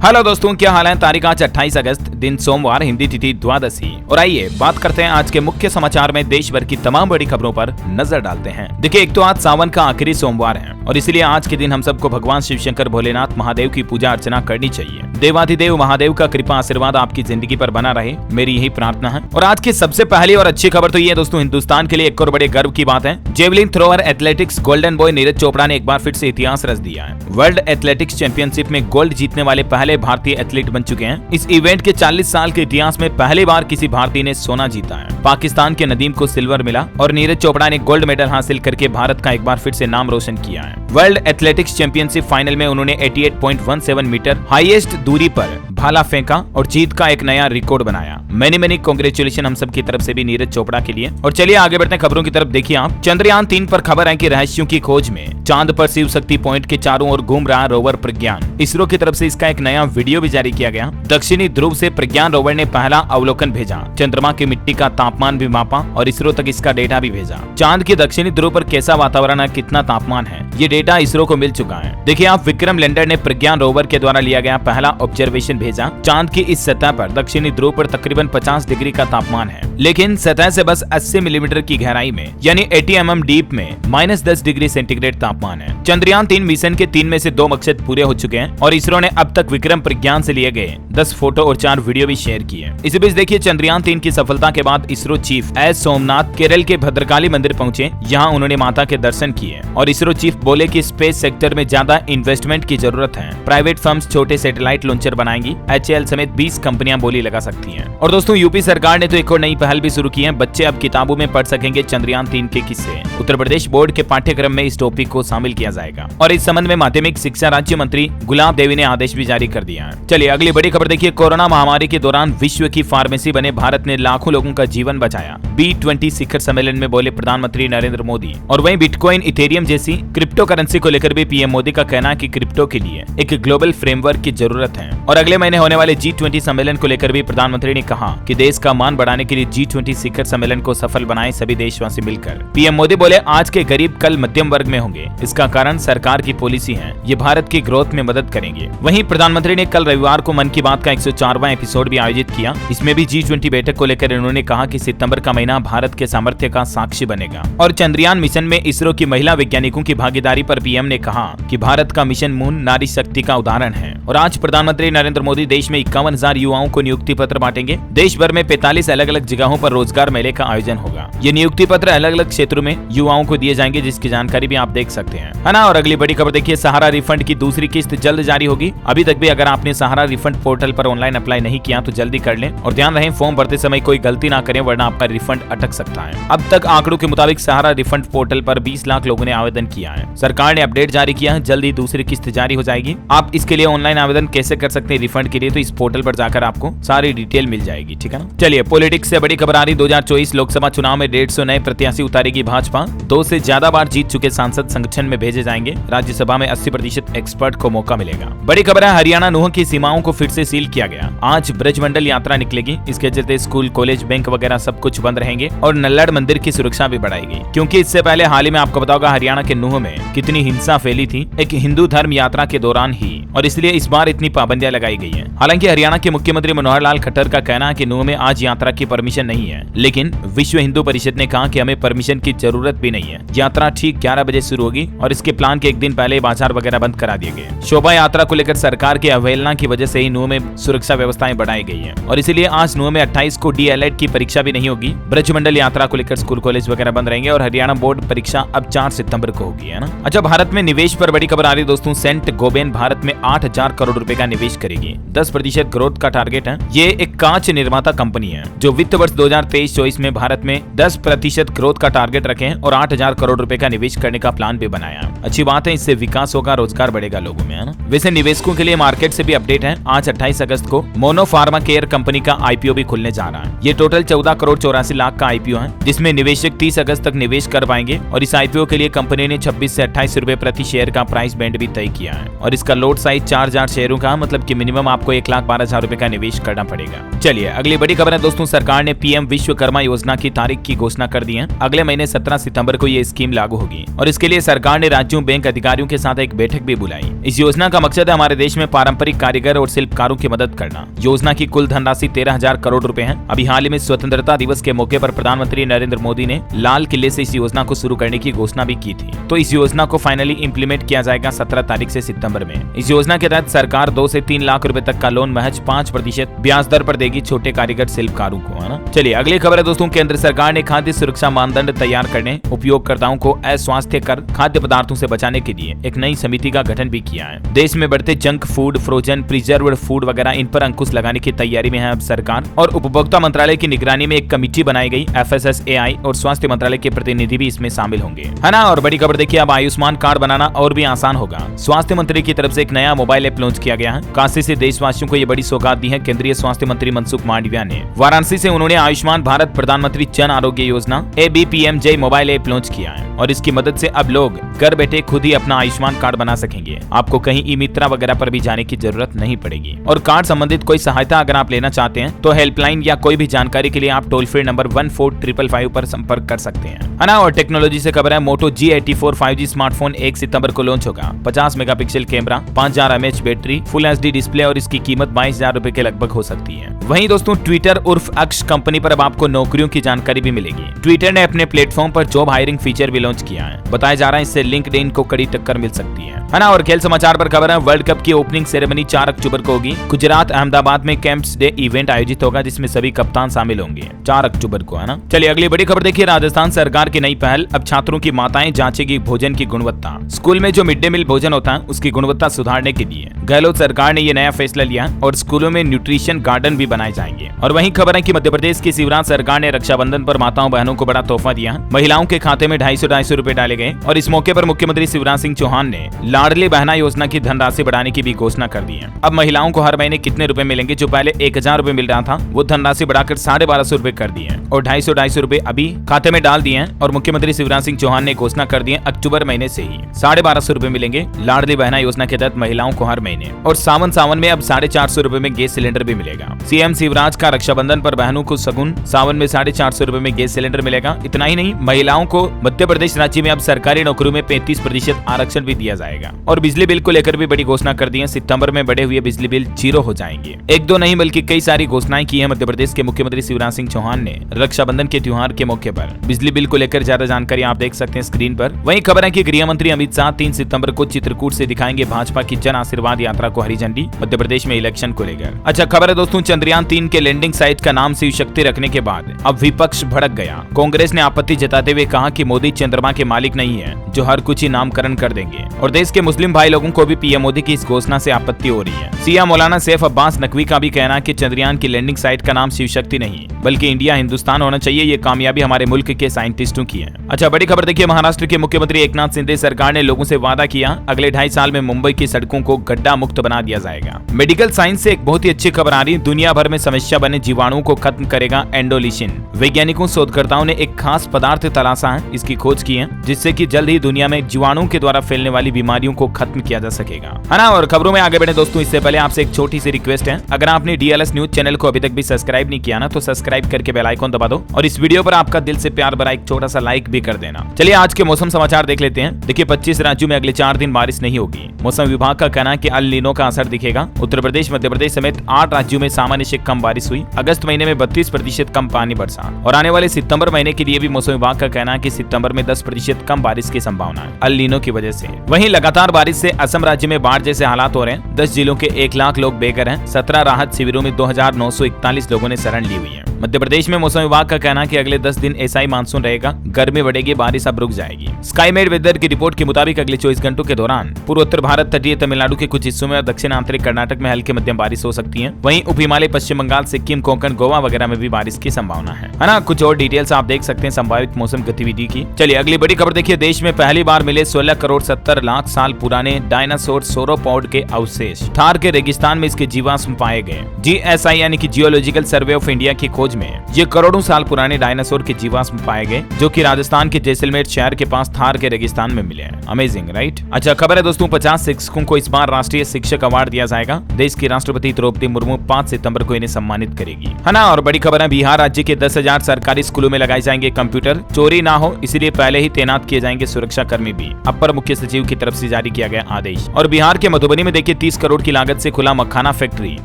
Hello दोस्तों, क्या हाल है। तारीख आज 28 अगस्त, दिन सोमवार, हिंदी तिथि द्वादशी। और आइए बात करते हैं आज के मुख्य समाचार में देश भर की तमाम बड़ी खबरों पर नजर डालते हैं। देखिए, एक तो आज सावन का आखिरी सोमवार है और इसलिए आज के दिन हम सबको भगवान शिव शंकर भोलेनाथ महादेव की पूजा अर्चना करनी चाहिए। देवाधिदेव महादेव का कृपा आशीर्वाद आपकी जिंदगी पर बना रहे, मेरी यही प्रार्थना है। और आज की सबसे पहली और अच्छी खबर तो ये दोस्तों, हिंदुस्तान के लिए एक और बड़े गर्व की बात है। Javelin thrower athletics golden boy Neeraj Chopra ने एक बार फिर से इतिहास रच दिया है। वर्ल्ड एथलेटिक्स चैंपियनशिप में गोल्ड जीतने वाले पहले भारतीय एथलीट बन चुके हैं। इस इवेंट के 40 साल के इतिहास में पहली बार किसी भारतीय ने सोना जीता है। पाकिस्तान के नदीम को सिल्वर मिला और नीरज चोपड़ा ने गोल्ड मेडल हासिल करके भारत का एक बार फिर से नाम रोशन किया है। वर्ल्ड एथलेटिक्स चैंपियनशिप फाइनल में उन्होंने 88.17 मीटर हाईएस्ट दूरी पर भाला फेंका और जीत का एक नया रिकॉर्ड बनाया। मैनी कांग्रेचुलेशन हम सब की तरफ से भी नीरज चोपड़ा के लिए। और चलिए आगे बढ़ते हैं खबरों की तरफ। देखिए आप, चंद्रयान 3 पर खबर है कि रहस्यों की खोज में चांद पर शिव शक्ति पॉइंट के चारों ओर घूम रहा रोवर प्रज्ञान। इसरो की तरफ से इसका एक नया वीडियो भी जारी किया गया। दक्षिणी ध्रुव से प्रज्ञान रोवर ने पहला अवलोकन भेजा, चंद्रमा की मिट्टी का तापमान भी मापा और इसरो तक इसका डेटा भी भेजा। चांद के दक्षिणी ध्रुव पर कैसा वातावरण है, कितना तापमान है, ये डेटा इसरो को मिल चुका है। देखिए आप, विक्रम लैंडर ने प्रज्ञान रोवर के द्वारा लिया गया पहला ऑब्जर्वेशन भेजा। चांद की इस सतह पर दक्षिणी ध्रुव पर तकरीबन 50 डिग्री का तापमान है, लेकिन सतह से बस 80 मिलीमीटर की गहराई में यानी 80 mm डीप में -10 डिग्री सेंटीग्रेड तापमान है। चंद्रयान 3 मिशन के 3 में से 2 मकसद पूरे हो चुके हैं और इसरो ने अब तक विक्रम प्रज्ञान से लिए गए 10 फोटो और 4 वीडियो भी शेयर किए। इसी बीच देखिए, चंद्रयान 3 की सफलता के बाद इसरो चीफ एस सोमनाथ केरल के भद्रकाली मंदिर पहुंचे। यहाँ उन्होंने माता के दर्शन किए और इसरो चीफ बोले कि स्पेस सेक्टर में ज्यादा इन्वेस्टमेंट की जरूरत है। प्राइवेट फर्म्स छोटे सैटेलाइट लॉन्चर बनाएंगी। HAL समेत 20 कंपनियां बोली लगा सकती हैं। और दोस्तों, यूपी सरकार ने तो एक और नई पहल भी शुरू की है। बच्चे अब किताबों में पढ़ सकेंगे चंद्रयान 3 के किस्से। उत्तर प्रदेश बोर्ड के पाठ्यक्रम में इस टॉपिक को शामिल किया जाएगा और इस संबंध में माध्यमिक शिक्षा राज्य मंत्री गुलाब देवी ने आदेश भी जारी कर दिया है। चलिए अगली बड़ी खबर देखिए। कोरोना महामारी के दौरान विश्व की फार्मेसी बने भारत ने लाखों लोगों का जीवन बचाया। B20 शिखर सम्मेलन में बोले प्रधानमंत्री नरेंद्र मोदी। और वहीं बिटकॉइन, इथेरियम जैसी क्रिप्टो करेंसी को लेकर भी पीएम मोदी का कहना है कि क्रिप्टो के लिए एक ग्लोबल फ्रेमवर्क की जरूरत है। और अगले महीने होने वाले G20 सम्मेलन को लेकर भी प्रधानमंत्री ने कहा कि देश का मान बढ़ाने के लिए G20 शिखर सम्मेलन को सफल बनाए सभी देशवासी मिलकर। पीएम मोदी बोले, आज के गरीब कल मध्यम वर्ग में होंगे। इसका कारण सरकार की पॉलिसी है, ये भारत की ग्रोथ में मदद करेंगे। वहीं प्रधानमंत्री ने कल रविवार को मन की बात का 104वां एपिसोड भी आयोजित किया। इसमें भी G20 बैठक को लेकर उन्होंने कहा कि सितंबर का महीना भारत के सामर्थ्य का साक्षी बनेगा। और चंद्रयान मिशन में इसरो की महिला वैज्ञानिकों की भागीदारी पर पीएम ने कहा कि भारत का मिशन मून नारी शक्ति का उदाहरण है। और आज प्रधानमंत्री नरेंद्र मोदी देश में 51,000 युवाओं को नियुक्ति पत्र बांटेंगे। देश भर में 45 अलग अलग जगहों पर रोजगार मेले का आयोजन होगा। ये नियुक्ति पत्र अलग अलग क्षेत्रों में युवाओं को दिए जाएंगे, जिसकी जानकारी भी आप देख सकते हैं, है ना। और अगली बड़ी खबर देखिए, सहारा रिफंड की दूसरी किस्त जल्द जारी होगी। अभी तक भी अगर आपने सहारा रिफंड पोर्टल पर ऑनलाइन अप्लाई नहीं किया तो जल्दी कर लें और ध्यान रहे फॉर्म भरते समय कोई गलती ना करें, वरना आपका रिफंड अटक सकता है। अब तक आंकड़ों के मुताबिक सहारा रिफंड पोर्टल पर 20 लाख लोगों ने आवेदन किया है। सरकार ने अपडेट जारी किया है, जल्दी दूसरी किस्त जारी हो जाएगी। आप इसके लिए ऑनलाइन आवेदन कैसे कर सकते हैं रिफंड के लिए, तो इस पोर्टल पर जाकर आपको सारी डिटेल मिल जाएगी, ठीक है ना। चलिए पॉलिटिक्स से बड़ी खबर आ रही। 2024 लोकसभा चुनाव में 150 नए प्रत्याशी उतारेगी भाजपा। 2 से ज्यादा बार जीत चुके सांसद संगठन में भेजे जाएंगे। राज्यसभा में 80% एक्सपर्ट को मौका मिलेगा। बड़ी खबर है, हरियाणा नूह की सीमाओं को फिर से सील किया गया। आज ब्रजमंडल यात्रा निकलेगी। इसके चलते स्कूल, कॉलेज, बैंक वगैरह सब कुछ बंद रहेंगे और नल्लड़ मंदिर की सुरक्षा भी बढ़ाएगी, क्योंकि इससे पहले हाल ही में आपको बताओगा हरियाणा के नूह में कितनी हिंसा फैली थी एक हिंदू धर्म यात्रा के दौरान ही, और इसलिए इस बार इतनी पाबंदियां लगाई गई हैं। हालांकि हरियाणा के मुख्यमंत्री मनोहर लाल खट्टर का कहना है कि नूह में आज यात्रा की परमिशन नहीं है, लेकिन विश्व हिंदू परिषद ने कहा कि हमें परमिशन की जरूरत भी नहीं है। यात्रा ठीक 11 बजे शुरू होगी और इसके प्लान के एक दिन पहले बाजार वगैरह बंद करा दिए गए। शोभा यात्रा को लेकर सरकार की अवहेलना की वजह से ही नूह में सुरक्षा व्यवस्थाएं बढ़ाई गई है और इसीलिए आज नूह में 28 को DLED की परीक्षा भी नहीं होगी। ब्रजमंडल यात्रा को लेकर स्कूल, कॉलेज वगैरह बंद रहेंगे और हरियाणा बोर्ड परीक्षा अब 4 सितंबर को होगी, है ना। अच्छा, भारत में निवेश पर बड़ी खबर आ रही दोस्तों। सेंट गोबेन भारत में 8,000 करोड़ रुपए का निवेश करेगी। 10% ग्रोथ का टारगेट है। ये एक कांच निर्माता कंपनी है जो वित्त वर्ष 2023-24 में भारत में 10% ग्रोथ का टारगेट रखे और 8,000 करोड़ रुपए का निवेश करने का प्लान भी बनाया है। अच्छी बात है, इससे विकास होगा, रोजगार बढ़ेगा लोगों में, है ना। वैसे निवेशकों के लिए मार्केट से भी अपडेट है। आज 28 अगस्त को मोनो फार्मा केयर कंपनी का आईपीओ भी खुलने जा रहा है। ये टोटल 14 करोड़ 84 लाख का आईपीओ है, जिसमें निवेशक 30 अगस्त तक निवेश कर पाएंगे और इस आईपीओ के लिए कंपनी ने 26 से 28 रुपए प्रति शेयर का प्राइस बैंड भी तय किया है और इसका लोट साइज 4000 शेयरों का, मतलब कि मिनिमम आपको 1,12,000 रुपए का निवेश करना पड़ेगा। चलिए अगली बड़ी खबर है दोस्तों, सरकार ने पीएम विश्वकर्मा योजना की तारीख की घोषणा कर दी है। अगले महीने 17 सितंबर को ये स्कीम लागू होगी और इसके लिए सरकार ने राज्यों बैंक अधिकारियों के साथ एक बैठक भी बुलाई। इस योजना का मकसद है हमारे देश में पारंपरिक कारीगर और शिल्पकारों की मदद करना। योजना की कुल धनराशि 13,000 करोड़ रुपए है। अभी हाल ही में स्वतंत्रता दिवस के मौके पर प्रधानमंत्री नरेंद्र मोदी ने लाल किले से इस योजना को शुरू करने की घोषणा भी की थी। तो इस योजना को फाइनली इम्प्लीमेंट किया जाएगा 17 तारीख से सितंबर में। इस योजना के तहत सरकार 2 से 3 लाख रुपए तक का लोन महज 5% ब्याज दर पर देगी छोटे कारीगर शिल्पकारों को, है ना। चलिए अगली खबर है दोस्तों, केंद्र सरकार ने खाद्य सुरक्षा मानदंड तैयार करने, उपयोगकर्ताओं को अस्वास्थ्यकर खाद्य पदार्थों से बचाने के लिए एक नई समिति का गठन भी किया है। देश में बढ़ते junk food, frozen, preserved food वगैरह इन पर अंकुश लगाने की तैयारी में है अब सरकार और उपभोक्ता मंत्रालय की निगरानी में एक कमेटी बनाई गई। FSSAI और स्वास्थ्य मंत्रालय के प्रतिनिधि भी इसमें शामिल होंगे, है ना। और बड़ी खबर देखिए, अब आयुष्मान कार्ड बनाना और भी आसान होगा। स्वास्थ्य मंत्री की तरफ से एक नया मोबाइल ऐप लॉन्च किया गया है। काशी से देशवासियों को ये बड़ी सौगात दी है केंद्रीय स्वास्थ्य मंत्री मनसुख मांडविया ने। वाराणसी से उन्होंने आयुष्मान भारत प्रधानमंत्री Jan Arogya Yojana ABPMJ mobile app launch किया है और इसकी मदद से अब लोग घर बैठे खुद ही अपना आयुष्मान कार्ड बना सकेंगे। आपको कहीं ई-मित्रा वगैरह पर भी जाने की जरूरत नहीं पड़ेगी। और कार्ड संबंधित कोई सहायता अगर आप लेना चाहते हैं तो हेल्पलाइन या कोई भी जानकारी के लिए आप टोल फ्री नंबर 14555 पर संपर्क कर सकते हैं, है ना। और टेक्नोलॉजी से खबर है, मोटो G84 5G स्मार्टफोन 1 सितंबर को लॉन्च होगा। 50 megapixel camera, 5000 mAh battery, full HD display और इसकी कीमत 22,000 रुपए के लगभग हो सकती है। वहीं दोस्तों ट्विटर उर्फ एक्स कंपनी पर अब आपको नौकरियों की जानकारी भी मिलेगी। ट्विटर ने अपने प्लेटफॉर्म पर जॉब हायरिंग फीचर भी लॉन्च किया है। बताया जा रहा है इससे लिंक्डइन को कड़ी टक्कर मिल सकती है ना। और खेल समाचार पर खबर है, वर्ल्ड कप की ओपनिंग सेरेमनी 4 अक्टूबर को होगी। गुजरात अहमदाबाद में कैंप्स डे इवेंट आयोजित होगा जिसमें सभी कप्तान शामिल होंगे 4 अक्टूबर को, है ना। चलिए अगली बड़ी खबर देखिए, राजस्थान सरकार की नई पहल, अब छात्रों की माताएं जांचेगी भोजन की गुणवत्ता। स्कूल में जो मिड डे मील भोजन होता है उसकी गुणवत्ता सुधारने के लिए गहलोत सरकार ने ये नया फैसला लिया और स्कूलों में न्यूट्रिशन गार्डन भी बनाए जाएंगे। और वहीं खबर है कि मध्य प्रदेश की शिवराज सरकार ने रक्षाबंधन पर माताओं बहनों को बड़ा तोहफा दिया। महिलाओं के खाते में 250 रुपए डाले गए और इस मौके पर मुख्यमंत्री शिवराज सिंह चौहान ने लाडली बहना योजना की धनराशि बढ़ाने की भी घोषणा कर दी है। अब महिलाओं को हर महीने कितने रुपए मिलेंगे, जो पहले 1000 रुपए मिल रहा था वो धनराशि बढ़ाकर 1250 रुपए कर दी है और 250 रुपए अभी खाते में डाल दिए हैं। और मुख्यमंत्री शिवराज सिंह चौहान ने घोषणा कर दी है अक्टूबर महीने से ही 1250 रुपए मिलेंगे लाडली बहना योजना के तहत महिलाओं को हर महीने। और सावन में अब 450 रुपए में गैस सिलेंडर भी मिलेगा। सीएम शिवराज का रक्षाबंधन पर बहनों को सगुन सावन में 450 रुपए में गैस सिलेंडर मिलेगा। इतना ही नहीं, महिलाओं को मध्य प्रदेश राज्य में अब सरकारी नौकरियों में 35% आरक्षण भी दिया जाएगा। और बिजली बिल को लेकर भी बड़ी घोषणा कर दी है। सितंबर में बढ़े हुए बिजली बिल 0 हो जाएंगे। एक दो नहीं बल्कि कई सारी घोषणाएं की है मध्य प्रदेश के मुख्यमंत्री शिवराज सिंह चौहान ने रक्षाबंधन के त्योहार के मौके पर। बिजली बिल को लेकर ज्यादा जानकारी आप देख सकते हैं स्क्रीन पर। वहीं खबर है कि गृह मंत्री अमित शाह 3 सितंबर को चित्रकूट से दिखाएंगे भाजपा की जन आशीर्वाद यात्रा को हरी झंडी, मध्य प्रदेश में इलेक्शन को लेकर। अच्छा खबर है दोस्तों, चंद्रयान 3 के लैंडिंग साइट का नाम शिव शक्ति रखने के बाद अब विपक्ष भड़क गया। कांग्रेस ने आपत्ति जताते हुए कहा कि मोदी चंद्रमा के मालिक नहीं है जो हर कुछ ही नामकरण कर देंगे। और देश के मुस्लिम भाई लोगों को भी पीएम मोदी की इस घोषणा से आपत्ति हो रही है। सिया मौलाना सैफ अब्बास नकवी का भी कहना है कि चंद्रयान की लैंडिंग साइट का नाम शिव शक्ति नहीं बल्कि इंडिया हिंदुस्तान होना चाहिए। ये कामयाबी हमारे मुल्क के साइंटिस्टों की है। अच्छा बड़ी खबर देखिए, महाराष्ट्र के मुख्यमंत्री एकनाथ शिंदे सरकार ने लोगों से वादा किया अगले 2.5 साल में मुंबई की सड़कों को गड्ढा मुक्त बना दिया जाएगा। मेडिकल साइंस से एक बहुत ही अच्छी खबर आ रही है, दुनिया भर में समस्या बने जीवाणुओं को खत्म करेगा एंडोलिशिन। वैज्ञानिकों शोधकर्ताओं ने एक खास पदार्थ तलाशा है, इसकी खोज की है जिससे कि जल्द ही दुनिया में जीवाणुओं के द्वारा फैलने वाली बीमारियों को खत्म किया जा सकेगा, है ना। और खबरों में आगे बढ़े दोस्तों, इससे पहले आपसे एक छोटी सी रिक्वेस्ट है, अगर आपने DLS न्यूज चैनल को अभी तक भी सब्सक्राइब नहीं किया ना तो सब्सक्राइब करके बेल आइकन दबा दो और इस वीडियो पर आपका दिल से प्यार भरा एक छोटा सा लाइक भी कर देना। चलिए आज के मौसम समाचार देख लेते हैं। देखिए 25 राज्यों में अगले 4 दिन बारिश नहीं होगी। मौसम विभाग का कहना है कि अल नीनो का असर दिखेगा। उत्तर प्रदेश, मध्य प्रदेश समेत 8 राज्यों में सामान्य से कम बारिश हुई। अगस्त महीने में 32% कम पानी बरसा और आने वाले सितंबर महीने के लिए भी मौसम विभाग का कहना है कि सितंबर में 10% कम बारिश की संभावना है अल नीनो की वजह से। वहीं लगातार बारिश से असम राज्य में बाढ़ जैसे हालात हो रहे हैं। 10 जिलों के 1 लाख लोग बेघर हैं। 17 राहत शिविरों में 2941 लोगों ने शरण ली हुई है। मध्य प्रदेश में मौसम विभाग का कहना है कि अगले 10 दिन ऐसा ही मानसून रहेगा, गर्मी बढ़ेगी, बारिश अब रुक जाएगी। स्काईमेड वेदर की रिपोर्ट के मुताबिक अगले 24 घंटों के दौरान पूर्व उत्तर भारत, तटीय तमिलनाडु के कुछ हिस्सों में और दक्षिण आंतरिक कर्नाटक में हल्की मध्यम बारिश हो सकती है। वहीं उप हिमालय, पश्चिम बंगाल, सिक्किम, कोंकण, गोवा वगैरह में भी बारिश की संभावना है ना। कुछ और डिटेल्स आप देख सकते हैं संभावित मौसम गतिविधि की। चलिए अगली बड़ी खबर देखिए। देश में पहली बार मिले 16 करोड़ 70 लाख साल पुराने डायनासोर सोरोपॉड के अवशेष। थार के रेगिस्तान में इसके जीवाश्म पाए गए। GSI यानी कि जियोलॉजिकल सर्वे ऑफ इंडिया की खोज में ये करोड़ों साल पुराने डायनासोर के जीवाश्म पाए गए, जो कि राजस्थान के जैसलमेर शहर के पास थार के रेगिस्तान में मिले हैं। Amazing right. अच्छा खबर है दोस्तों, 50 शिक्षकों को इस बार राष्ट्रीय शिक्षक अवार्ड दिया जाएगा। देश की राष्ट्रपति द्रौपदी मुर्मू 5 सितंबर को इन्हें सम्मानित करेगी, है ना। और बड़ी खबर है, बिहार राज्य के 10,000 सरकारी स्कूलों में लगाए जाएंगे कंप्यूटर। चोरी ना हो इसलिए पहले ही तैनात किए जाएंगे सुरक्षा कर्मी भी। अपर मुख्य सचिव की तरफ से जारी किया गया आदेश। और बिहार के मधुबनी में देखिए 30 करोड़ की लागत से खुला मखाना फैक्ट्री,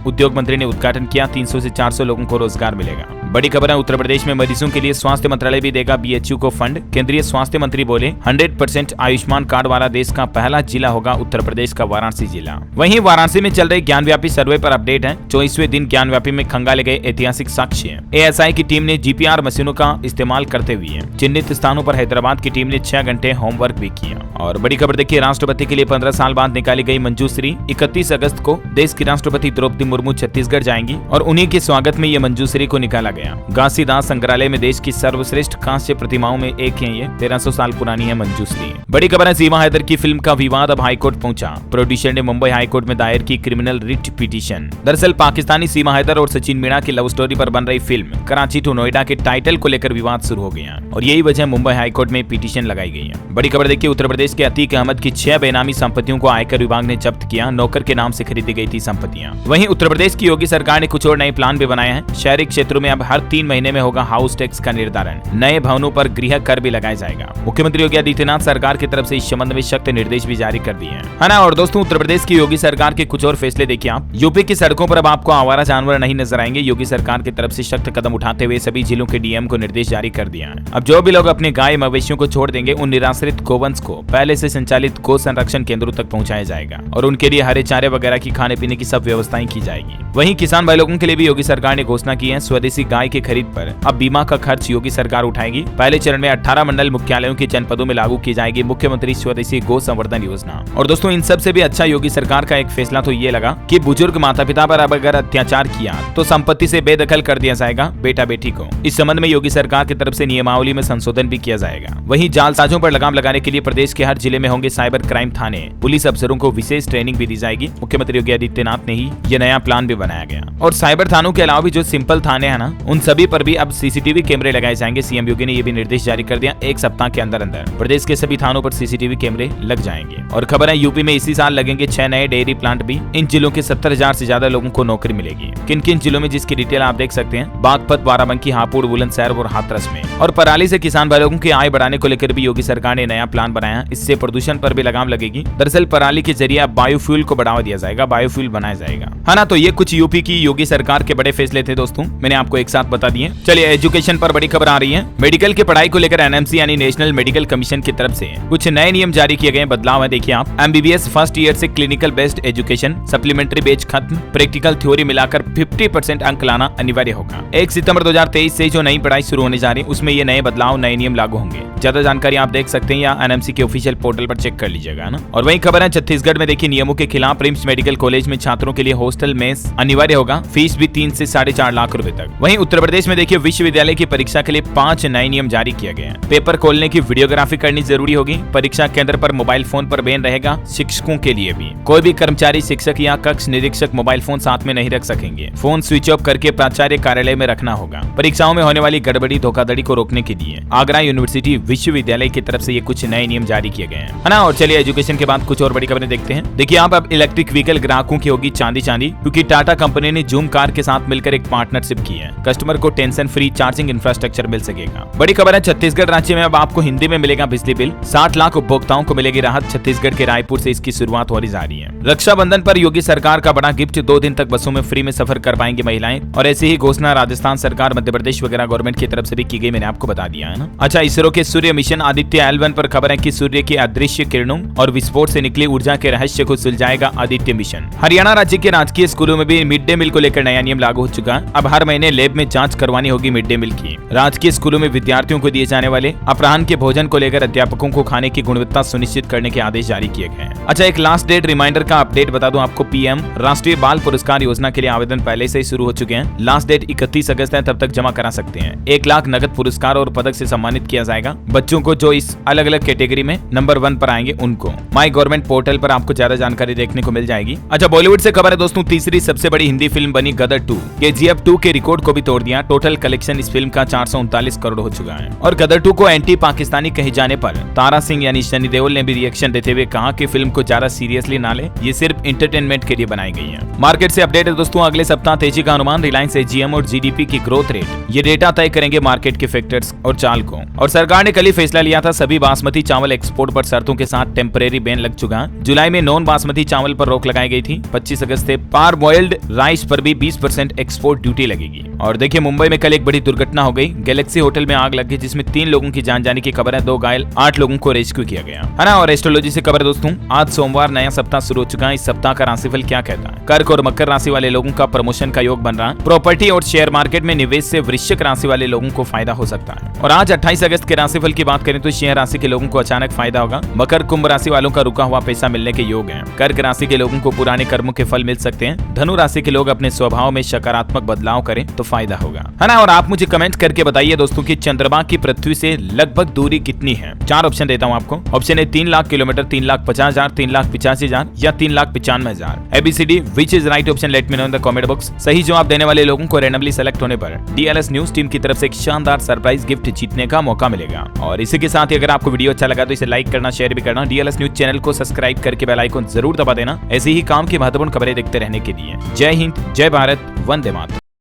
उद्योग मंत्री ने उद्घाटन किया। 300 से 400 लोगों को रोजगार मिलेगा। बड़ी खबर है, उत्तर प्रदेश में मरीजों के लिए स्वास्थ्य मंत्रालय भी देगा BHU को फंड। केंद्रीय स्वास्थ्य मंत्री बोले 100% आयुष्मान कार्ड वाला देश का पहला जिला होगा उत्तर प्रदेश का वाराणसी जिला। वहीं वाराणसी में चल रहे ज्ञानव्यापी सर्वे पर अपडेट है। 24वें दिन ज्ञानव्यापी में खंगाले गए ऐतिहासिक साक्ष्य। ASI की टीम ने GPR मशीनों का इस्तेमाल करते हुए चिन्हित स्थानों पर हैदराबाद की टीम ने 6 घंटे होमवर्क भी किया। और बड़ी खबर देखिए, राष्ट्रपति के लिए 15 साल बाद निकाली गई मंजूश्री। 31 अगस्त को देश की राष्ट्रपति द्रौपदी मुर्मू छत्तीसगढ़ जाएंगी और उन्हीं के स्वागत में ये मंजूश्री को निकाला गया। घासीदास संग्रहालय में देश की सर्वश्रेष्ठ कांस्य प्रतिमाओं में एक है। ये 1300 साल पुरानी है मंजूश्री। बड़ी खबर है, सीमा हैदर की फिल्म का विवाद अब हाईकोर्ट पहुंचा। प्रोड्यूसर ने मुंबई हाईकोर्ट में दायर की क्रिमिनल रिट पिटीशन। दरअसल पाकिस्तानी सीमा हैदर और सचिन मीणा की लव स्टोरी पर बन रही फिल्म कराची टू नोएडा के टाइटल को लेकर विवाद शुरू हो गया और यही वजह मुंबई हाईकोर्ट में पिटीशन लगाई गई है। बड़ी खबर देखिए, उत्तर प्रदेश के अतीक अहमद की 6 बेनामी संपत्तियों को आयकर विभाग ने जब्त किया। नौकर के नाम से खरीदी गई थी संपत्तियां। वहीं उत्तर प्रदेश की योगी सरकार ने कुछ और नए प्लान भी बनाए हैं। शहरी क्षेत्रों में अब हर 3 महीने में होगा हाउस टैक्स का निर्धारण। नए भवनों पर गृह कर भी लगाया जाएगा। मुख्यमंत्री योगी आदित्यनाथ सरकार की तरफ से इस संबंध में सख्त निर्देश भी जारी कर दिए हैं, है ना। और दोस्तों उत्तर प्रदेश की योगी सरकार के कुछ और फैसले देखिए आप। यूपी की सड़कों पर अब आपको आवारा जानवर नहीं नजर आएंगे। योगी सरकार की तरफ से सख्त कदम उठाते हुए सभी जिलों के DM को निर्देश जारी कर दिया है। अब जो भी लोग अपने गाय मवेशियों को छोड़ देंगे, उन निराश्रित गोवंश को पहले से संचालित गो संरक्षण केंद्रों तक पहुंचाया जाएगा और उनके लिए हरे चारे वगैरह की खाने पीने की सब व्यवस्थाएं की जाएगी। वहीं किसान भाई लोगों के लिए भी योगी सरकार ने घोषणा की है। स्वदेशी गाय की खरीद पर अब बीमा का खर्च योगी सरकार उठाएगी। पहले चरण में 18 मंडल मुख्यालयों के जनपदों में लागू की जाएगी मुख्यमंत्री स्वदेशी गो संवर्धन योजना। और दोस्तों इन सब से भी अच्छा योगी सरकार का एक फैसला तो ये लगा कि बुजुर्ग माता पिता पर अब अगर अत्याचार किया तो संपत्ति से बेदखल कर दिया जाएगा बेटा बेटी को। इस संबंध में योगी सरकार की तरफ से नियमावली में संशोधन भी किया जाएगा। वहीं जालसाजों पर लगाम लगाने के लिए प्रदेश के हर जिले में होंगे साइबर क्राइम थाने। पुलिस अफसरों को विशेष ट्रेनिंग भी दी जाएगी। मुख्यमंत्री योगी आदित्यनाथ ने ही ये नया प्लान भी बनाया गया। और साइबर थानों के अलावा भी जो सिंपल थाने हैं ना, उन सभी पर भी अब CCTV कैमरे लगाए जाएंगे। सीएम योगी ने ये भी निर्देश जारी कर दिया। 1 सप्ताह के अंदर अंदर प्रदेश के सभी थानों पर CCTV कैमरे लग जाएंगे। और खबर है यूपी में इसी साल लगेंगे 6 नए डेयरी प्लांट भी। इन जिलों के 70,000 से ज्यादा लोगों को नौकरी मिलेगी। किन किन जिलों में जिसकी डिटेल आप देख सकते हैं, बागपत, बाराबंकी, हापुड़, बुलंदशहर और हाथरस में। और पराली से किसान भाई लोगों की आय बढ़ाने को लेकर भी योगी सरकार ने नया प्लान बनाया। इससे प्रदूषण पर भी लगाम लगेगी। दरअसल पराली के जरिए अब बायोफ्यूल को बढ़ावा दिया जाएगा, बायोफ्यूल बनाया जाएगा, है ना। तो ये कुछ यूपी की योगी सरकार के बड़े फैसले थे दोस्तों, मैंने आपको एक साथ बता दिए। चलिए एजुकेशन पर बड़ी खबर आ रही है। मेडिकल की पढ़ाई को लेकर NMC यानी नेशनल मेडिकल कमीशन की तरफ से कुछ नए नियम जारी किए गए। बदलाव है देखिए आप। MBBS फर्स्ट ईयर से clinical based education, supplementary batch खत्म, प्रैक्टिकल थ्योरी मिलाकर 50% अंक लाना अनिवार्य होगा। 1 सितंबर 2023 से जो नई पढ़ाई शुरू होने जा रही है उसमें ये नए बदलाव, नए नियम लागू होंगे। ज्यादा जानकारी आप देख सकते हैं या NMC के ऑफिशियल पोर्टल पर चेक कर लीजिएगा ना। और वही खबर है छत्तीसगढ़ में देखिए नियमों के खिलाफ रिम्स मेडिकल कॉलेज में छात्रों के लिए हॉस्टल मेस अनिवार्य होगा। फीस भी 3 से 4.5 लाख रुपए तक। वहीं उत्तर प्रदेश में देखिए विश्वविद्यालय की परीक्षा के लिए 5 नए नियम जारी किए गए हैं। पेपर खोलने की वीडियोग्राफी करनी जरूरी होगी। परीक्षा केंद्र पर मोबाइल फोन पर बैन रहेगा। शिक्षकों के लिए भी कोई भी कर्मचारी, शिक्षक या कक्ष निरीक्षक मोबाइल फोन साथ में नहीं रख सकेंगे। फोन स्विच ऑफ करके प्राचार्य कार्यालय में रखना होगा। परीक्षाओं में होने वाली गड़बड़ी, धोखाधड़ी को रोकने के लिए आगरा यूनिवर्सिटी विश्वविद्यालय की तरफ से ये कुछ नए नियम जारी किए गए हैं, है ना। और चलिए एजुकेशन के बाद कुछ और बड़ी खबरें देखते हैं। देखिए आप अब इलेक्ट्रिक व्हीकल ग्राहकों की होगी चांदी चांदी, क्योंकि टाटा कंपनी ने जूम कार के साथ मिलकर एक पार्टनरशिप की है। कस्टमर को टेंशन फ्री चार्जिंग इंफ्रास्ट्रक्चर मिल सकेगा। बड़ी खबर है छत्तीसगढ़ राज्य में अब आपको हिंदी में मिलेगा बिजली बिल। 60 लाख उपभोक्ताओं को मिलेगी राहत। छत्तीसगढ़ के रायपुर से इसकी शुरुआत होने जा रही है। रक्षाबंधन पर योगी सरकार का बड़ा गिफ्ट, 2 दिन तक बसों में फ्री में सफर कर पाएंगी महिलाएं। और ऐसी ही घोषणा राजस्थान सरकार, मध्य प्रदेश वगैरह गवर्नमेंट की तरफ से भी की गई, मैंने आपको बता दिया है ना। अच्छा, इसरो के सूर्य मिशन आदित्य L1 पर खबर है कि सूर्य की अदृश्य किरणों और विस्फोट से निकली ऊर्जा के रहस्य को सुलझाएगा आदित्य मिशन। हरियाणा राज्य के राजकीय स्कूलों में भी मिड डे मील को लेकर नया नियम लागू हो चुका है। अब हर महीने लैब में जांच करवानी होगी मिड डे मील की। राजकीय स्कूलों में विद्यार्थियों को दिए जाने वाले अपराह्न के भोजन को लेकर अध्यापकों को खाने की गुणवत्ता सुनिश्चित करने के आदेश जारी किए गए हैं। अच्छा, एक लास्ट डेट रिमाइंडर का अपडेट बता दूं आपको। पीएम राष्ट्रीय बाल पुरस्कार योजना के लिए आवेदन पहले से ही शुरू हो चुके हैं। लास्ट डेट 31 अगस्त है, तब तक जमा करा सकते हैं। 1 लाख नगद पुरस्कार और पदक से सम्मानित किया जाएगा बच्चों को जो इस अलग अलग कैटेगरी में नंबर 1 पर आएंगे उनको। माई गवर्नमेंट पोर्टल पर आपको ज्यादा जानकारी देखने को मिल जाएगी। अच्छा, बॉलीवुड से खबर है दोस्तों। तीसरी सबसे बड़ी हिंदी फिल्म बनी गदर 2। केजीएफ 2 के रिकॉर्ड को भी तोड़ दिया। टोटल कलेक्शन इस फिल्म का 439 करोड़ हो चुका है। और गदर 2 को एंटी पाकिस्तानी कहे जाने पर तारा सिंह यानी सनी देओल ने भी रिएक्शन देते हुए कहा कि फिल्म को ज्यादा सीरियसली ना ले, ये सिर्फ एंटरटेनमेंट के लिए बनाई गई है। मार्केट से अपडेट है दोस्तों। अगले सप्ताह तेजी का अनुमान। रिलायंस एजीएम और जीडीपी की ग्रोथ रेट, ये डेटा तय करेंगे मार्केट के फैक्टर्स और चाल को। और सरकार ने कल ही फैसला लिया था, सभी बासमती चावल एक्सपोर्ट पर शर्तों के साथ टेम्परेरी बैन लग चुका है। जुलाई में नॉन बासमती चावल पर रोक लगाई गई थी। 25 अगस्त से पार बॉइल्ड राइस पर भी 20% एक्सपोर्ट ड्यूटी लगेगी। और देखिए, मुंबई में कल एक बड़ी दुर्घटना हो गई। गैलेक्सी होटल में आग लग गई, जिसमें 3 लोगों की जान जाने की खबर है। 2 घायल, 8 लोगों को रेस्क्यू किया गया है ना। और एस्ट्रोलॉजी से खबर दोस्तों। आज सोमवार नया सप्ताह शुरू हो चुका है। इस सप्ताह का राशिफल क्या कहता है? कर्क और मकर राशि वाले लोगों का प्रमोशन का योग बन रहा है। प्रॉपर्टी और शेयर मार्केट में निवेश से वृश्चिक राशि वाले लोगों को फायदा हो सकता है। और आज 28 अगस्त के राशिफल की बात करें तो सिंह राशि के लोगों को अचानक फायदा होगा। मकर कुंभ राशि वालों का रुका हुआ पैसा मिलने के योग है। कर्क राशि के लोगों को पुराने कर्मों के फल मिल सकते हैं। धनु राशि के लोग अपने स्वभाव में सकारात्मक बदलाव करें तो फायदा होगा, है ना। और आप मुझे कमेंट करके बताइए दोस्तों कि चंद्रमा की पृथ्वी से लगभग दूरी कितनी है। 4 ऑप्शन देता हूं आपको। ऑप्शन ए 3 लाख किलोमीटर, 3,50,000, 3,85,000 या 3,95,000। ABCD which is right option, let me know in the comment box. सही जवाब देने वाले लोगों को रैंडमली सेलेक्ट होने पर DLS न्यूज टीम की तरफ से एक शानदार सरप्राइज गिफ्ट जीतने का मौका मिलेगा। और इसी के साथ ही अगर आपको वीडियो अच्छा लगा तो इसे लाइक करना, शेयर भी करना। DLS न्यूज चैनल को सब्सक्राइब करके बेल आइकन जरूर दबा देना, ऐसी ही काम की महत्वपूर्ण खबरें देखते रहने के लिए। जय हिंद, जय भारत, वंदे मातरम।